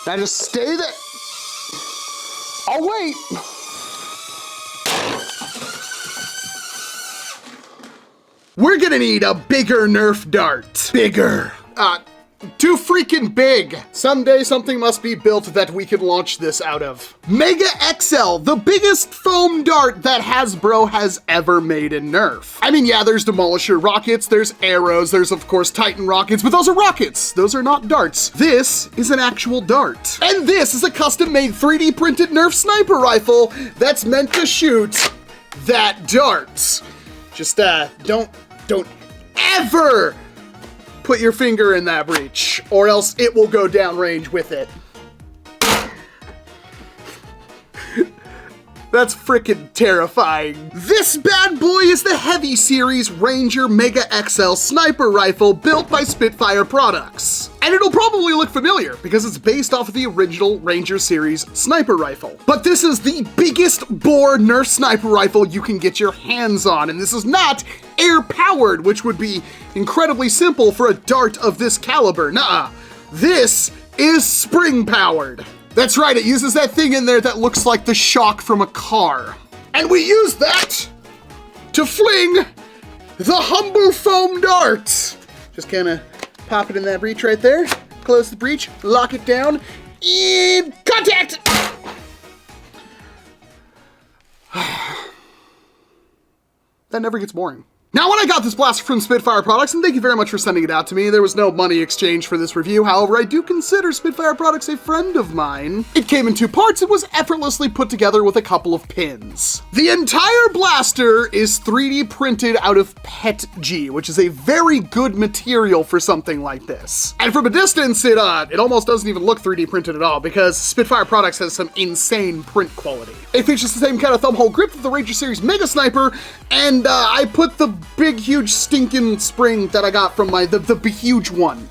Now just stay there. I'll wait. We're gonna need a bigger Nerf dart. Bigger. Too freaking big. Someday something must be built that we can launch this out of. Mega XL, the biggest foam dart that Hasbro has ever made in Nerf. I mean, yeah, there's Demolisher rockets, there's arrows, there's of course Titan rockets, but those are rockets. Those are not darts. This is an actual dart. And this is a custom-made 3D printed Nerf sniper rifle that's meant to shoot that dart. Just, don't ever put your finger in that breech, or else it will go downrange with it. That's frickin' terrifying. This bad boy is the Heavy Series Ranger Mega XL sniper rifle built by Spitfire Products. And it'll probably look familiar because it's based off of the original Ranger Series sniper rifle. But this is the biggest bore Nerf sniper rifle you can get your hands on, and this is not air-powered, which would be incredibly simple for a dart of this caliber. Nuh-uh. This is spring-powered. That's right, it uses that thing in there that looks like the shock from a car. And we use that to fling the humble foam dart. Just kind of pop it in that breech right there, close the breech, lock it down, and contact! That never gets boring. Now, when I got this blaster from Spitfire Products, and thank you very much for sending it out to me, there was no money exchange for this review. However, I do consider Spitfire Products a friend of mine. It came in 2 parts. It was effortlessly put together with a couple of pins. The entire blaster is 3D printed out of PETG, which is a very good material for something like this. And from a distance, it almost doesn't even look 3D printed at all because Spitfire Products has some insane print quality. It features the same kind of thumbhole grip of the Ranger Series Mega Sniper, and I put the big, huge, stinking spring that I got from the huge one.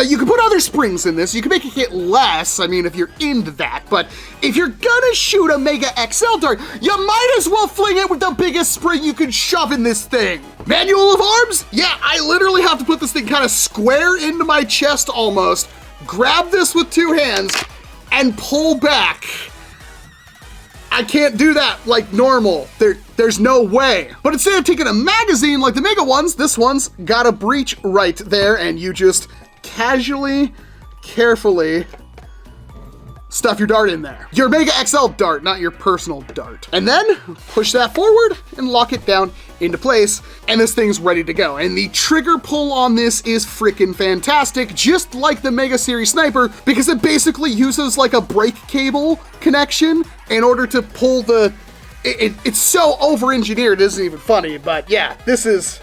You can put other springs in this. You can make it hit less, I mean, if you're into that. But if you're gonna shoot a Mega XL dart, you might as well fling it with the biggest spring you can shove in this thing. Manual of arms? Yeah, I literally have to put this thing kind of square into my chest almost, grab this with 2 hands, and pull back. I can't do that like normal. There's no way. But instead of taking a magazine like the Mega ones, this one's got a breech right there, and you just casually, carefully stuff your dart in there. Your Mega XL dart, not your personal dart. And then push that forward and lock it down into place, and this thing's ready to go. And the trigger pull on this is freaking fantastic, just like the Mega Series Sniper, because it basically uses like a brake cable connection in order to pull the... It's so over-engineered, it isn't even funny, but yeah, this is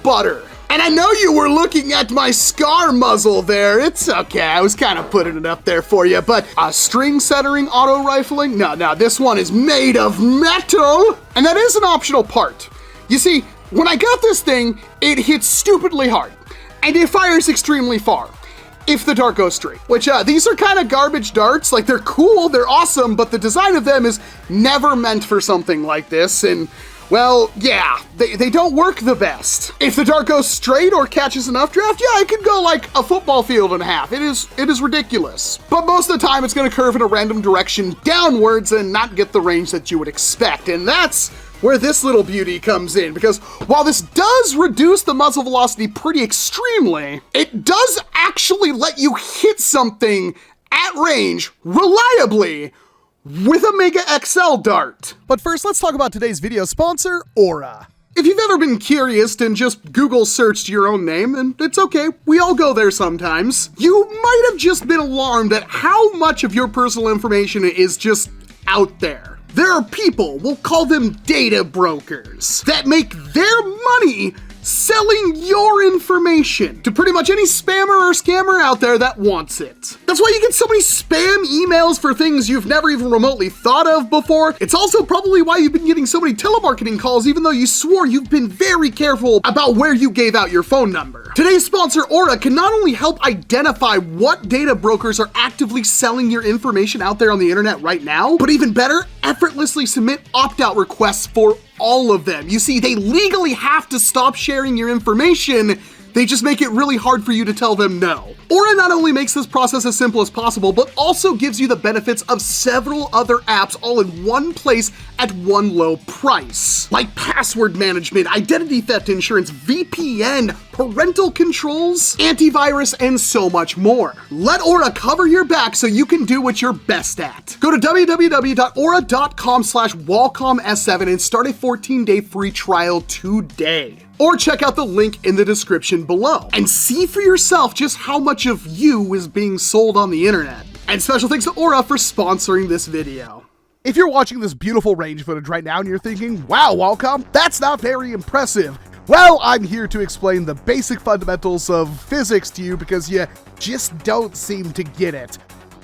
butter. And I know you were looking at my scar muzzle there. It's okay, I was kind of putting it up there for you, but string centering auto rifling? No, this one is made of metal, and that is an optional part. You see, when I got this thing, it hits stupidly hard, and it fires extremely far if the dart goes straight, which these are kind of garbage darts. Like, they're cool, they're awesome, but the design of them is never meant for something like this, and well, yeah, they don't work the best. If the dart goes straight or catches enough draft, yeah, it could go like a football field and a half. It is ridiculous. But most of the time, it's gonna curve in a random direction downwards and not get the range that you would expect, and that's where this little beauty comes in, because while this does reduce the muzzle velocity pretty extremely, it does actually let you hit something at range reliably with a Mega XL dart. But first, let's talk about today's video sponsor, Aura. If you've ever been curious and just Google searched your own name, and it's okay, we all go there sometimes, you might have just been alarmed at how much of your personal information is just out there. There are people, we'll call them data brokers, that make their money selling your information to pretty much any spammer or scammer out there that wants it. That's why you get so many spam emails for things you've never even remotely thought of before. It's also probably why you've been getting so many telemarketing calls, even though you swore you've been very careful about where you gave out your phone number. Today's sponsor, Aura, can not only help identify what data brokers are actively selling your information out there on the internet right now, but even better, effortlessly submit opt-out requests for all of them. You see, they legally have to stop sharing your information They just make it really hard for you to tell them no. Aura not only makes this process as simple as possible, but also gives you the benefits of several other apps all in one place at one low price. Like password management, identity theft insurance, VPN, parental controls, antivirus, and so much more. Let Aura cover your back so you can do what you're best at. Go to www.aura.com/Walcom S7 and start a 14-day free trial today. Or check out the link in the description below and see for yourself just how much of you is being sold on the internet. And special thanks to Aura for sponsoring this video. If you're watching this beautiful range footage right now and you're thinking, wow, Walcom, that's not very impressive. Well, I'm here to explain the basic fundamentals of physics to you because you just don't seem to get it.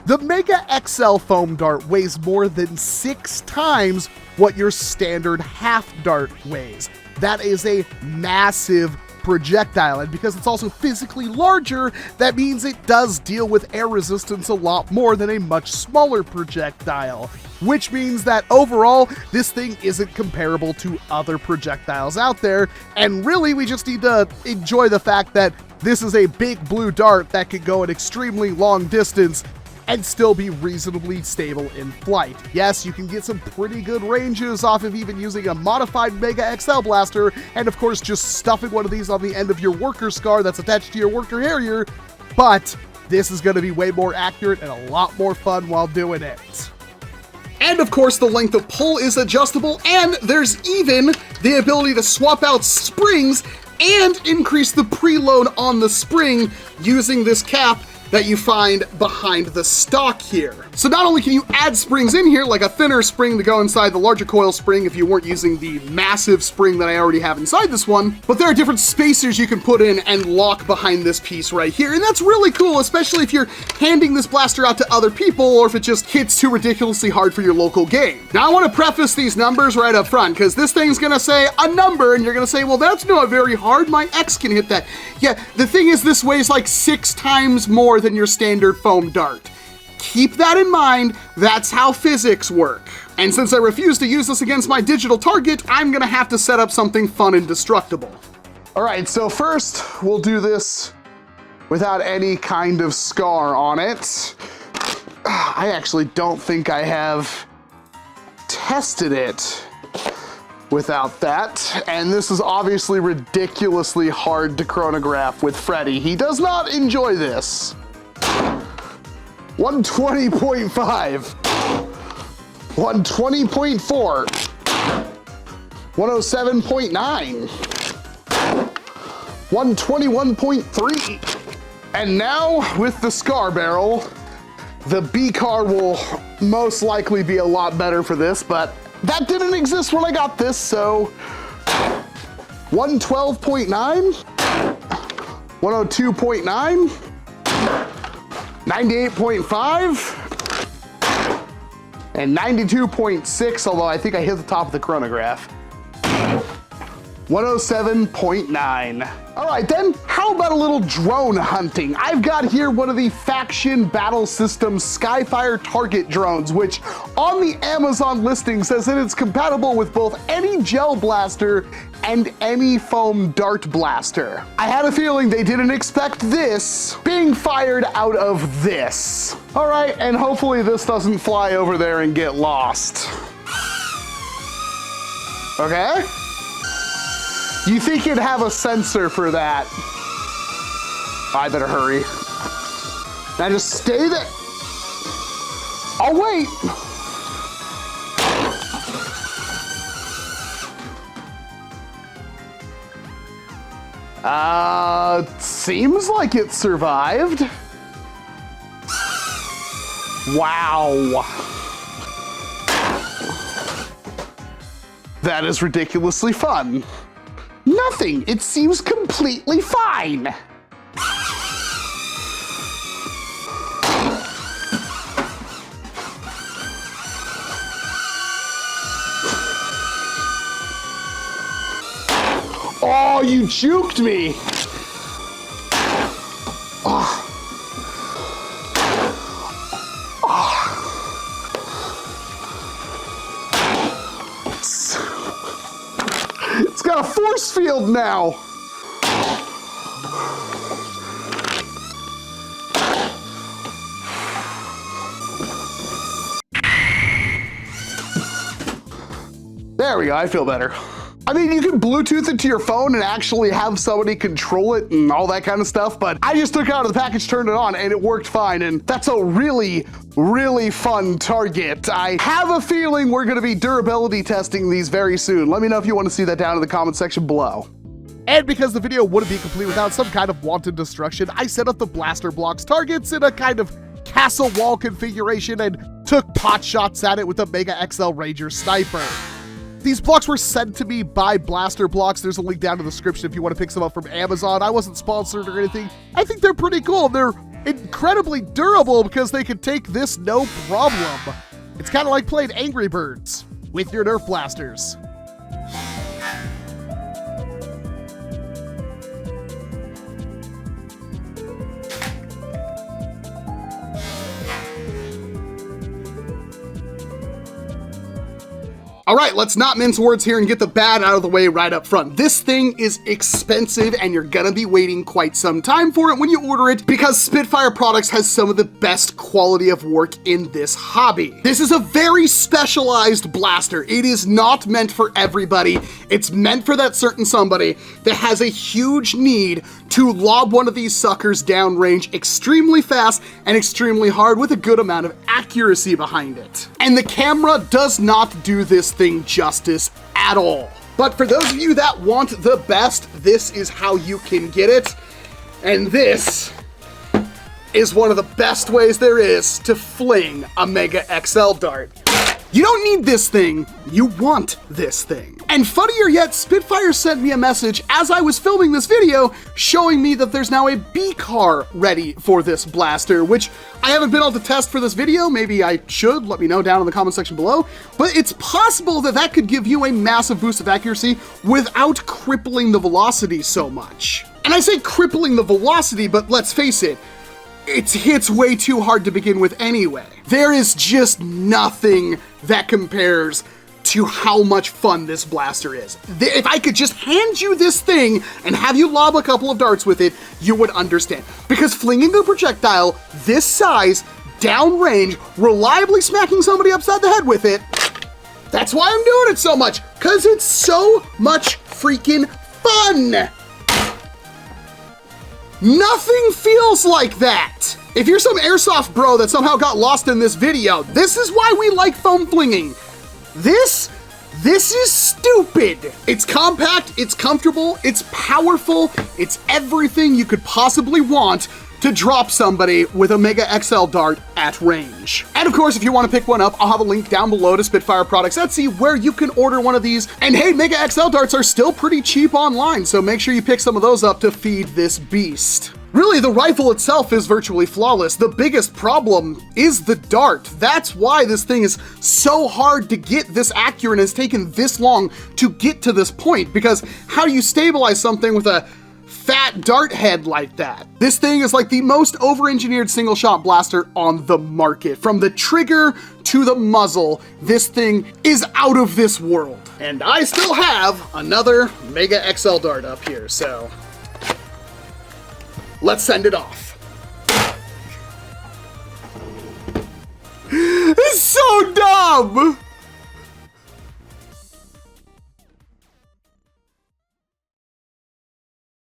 The Mega XL foam dart weighs more than 6 times what your standard half dart weighs. That is a massive projectile, and because it's also physically larger, that means it does deal with air resistance a lot more than a much smaller projectile, which means that overall, this thing isn't comparable to other projectiles out there, and really we just need to enjoy the fact that this is a big blue dart that can go an extremely long distance and still be reasonably stable in flight. Yes, you can get some pretty good ranges off of even using a modified Mega XL blaster, and of course just stuffing one of these on the end of your worker scar that's attached to your worker Harrier, but this is going to be way more accurate and a lot more fun while doing it. And of course, the length of pull is adjustable, and there's even the ability to swap out springs and increase the preload on the spring using this cap that you find behind the stock here. So not only can you add springs in here, like a thinner spring to go inside the larger coil spring if you weren't using the massive spring that I already have inside this one, but there are different spacers you can put in and lock behind this piece right here, and that's really cool, especially if you're handing this blaster out to other people or if it just hits too ridiculously hard for your local game. Now I want to preface these numbers right up front, because this thing's gonna say a number and you're gonna say, well, that's not very hard, my X can hit that. Yeah, the thing is, this weighs like 6 times more than your standard foam dart. Keep that in mind, that's how physics work. And since I refuse to use this against my digital target, I'm gonna have to set up something fun and destructible. All right, so first we'll do this without any kind of scar on it. I actually don't think I have tested it without that, and this is obviously ridiculously hard to chronograph with Freddy. He does not enjoy this. 120.5, 120.4, 107.9, 121.3, and now with the scar barrel, the BCAR will most likely be a lot better for this, but that didn't exist when I got this, so 112.9, 102.9, 98.5, and 92.6, although I think I hit the top of the chronograph. 107.9. All right then, how about a little drone hunting? I've got here one of the Faction Battle Systems Skyfire target drones, which on the Amazon listing says that it's compatible with both any gel blaster and any foam dart blaster. I had a feeling they didn't expect this being fired out of this. All right, and hopefully this doesn't fly over there and get lost. Okay? You think you'd have a sensor for that. I better hurry. Now just stay there. I'll wait. Seems like it survived. Wow. That is ridiculously fun. Nothing, it seems completely fine. Oh, you juked me. Oh. It's got a force field now. There we go, I feel better. I mean, you can Bluetooth it to your phone and actually have somebody control it and all that kind of stuff, but I just took it out of the package, turned it on, and it worked fine, and that's a really, really fun target. I have a feeling we're gonna be durability testing these very soon. Let me know if you want to see that down in the comment section below. And because the video wouldn't be complete without some kind of wanton destruction, I set up the blaster blocks targets in a kind of castle wall configuration and took pot shots at it with the Mega XL Ranger Sniper. These blocks were sent to me by Blaster Blocks. There's a link down in the description if you want to pick some up from Amazon. I wasn't sponsored or anything. I think they're pretty cool. They're incredibly durable because they can take this no problem. It's kind of like playing Angry Birds with your Nerf blasters. All right, let's not mince words here and get the bad out of the way right up front. This thing is expensive and you're gonna be waiting quite some time for it when you order it because Spitfire Products has some of the best quality of work in this hobby. This is a very specialized blaster. It is not meant for everybody. It's meant for that certain somebody that has a huge need to lob one of these suckers downrange extremely fast and extremely hard with a good amount of accuracy behind it. And the camera does not do this thing justice at all. But for those of you that want the best, this is how you can get it. And this is one of the best ways there is to fling a Mega XL dart. You don't need this thing, you want this thing. And funnier yet, Spitfire sent me a message as I was filming this video showing me that there's now a BCAR ready for this blaster, which I haven't been able to test for this video. Maybe I should, let me know down in the comment section below. But it's possible that that could give you a massive boost of accuracy without crippling the velocity so much. And I say crippling the velocity, but let's face it, it hits way too hard to begin with anyway. There is just nothing that compares to how much fun this blaster is. If I could just hand you this thing and have you lob a couple of darts with it, you would understand. Because flinging a projectile this size, downrange, reliably smacking somebody upside the head with it, that's why I'm doing it so much, because it's so much freaking fun. Nothing feels like that. If you're some airsoft bro that somehow got lost in this video, this is why we like foam flinging. This is stupid. It's compact, it's comfortable, it's powerful, it's everything you could possibly want to drop somebody with a Mega XL dart at range. And of course, if you want to pick one up, I'll have a link down below to Spitfire Products Etsy where you can order one of these. And hey, Mega XL darts are still pretty cheap online, so make sure you pick some of those up to feed this beast. Really, the rifle itself is virtually flawless. The biggest problem is the dart. That's why this thing is so hard to get this accurate and it's taken this long to get to this point, because how do you stabilize something with a fat dart head like that? This thing is like the most over-engineered single shot blaster on the market. From the trigger to the muzzle, this thing is out of this world. And I still have another Mega XL dart up here, so let's send it off. It's so dumb!